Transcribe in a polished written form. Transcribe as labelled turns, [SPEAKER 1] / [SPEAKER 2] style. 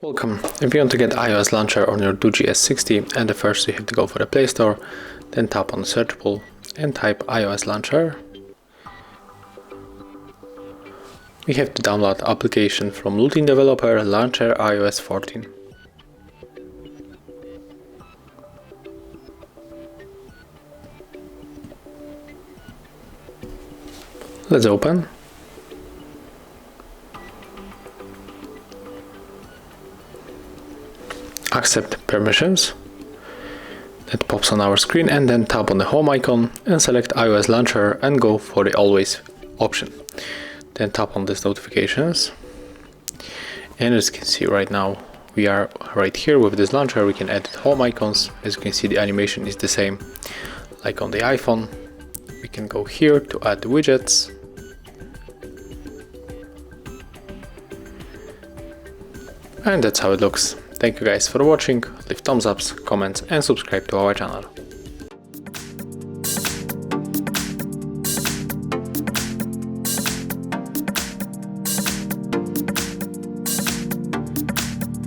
[SPEAKER 1] Welcome. If you want to get iOS launcher on your DOOGEE S60, and first you have to go for the Play Store, then tap on the search pool and type iOS launcher. We have to download application from Looting Developer Launcher iOS 14. Let's open. Accept permissions. That pops on our screen, and then tap on the home icon and select iOS launcher and go for the always option. Then tap on these notifications, and as you can see right now we are right here with this launcher. We can edit home icons. As you can see, the animation is the same like on the iPhone. We can go here to add widgets, and that's how it looks. Thank you guys for watching. Leave thumbs ups, comments and subscribe to our channel.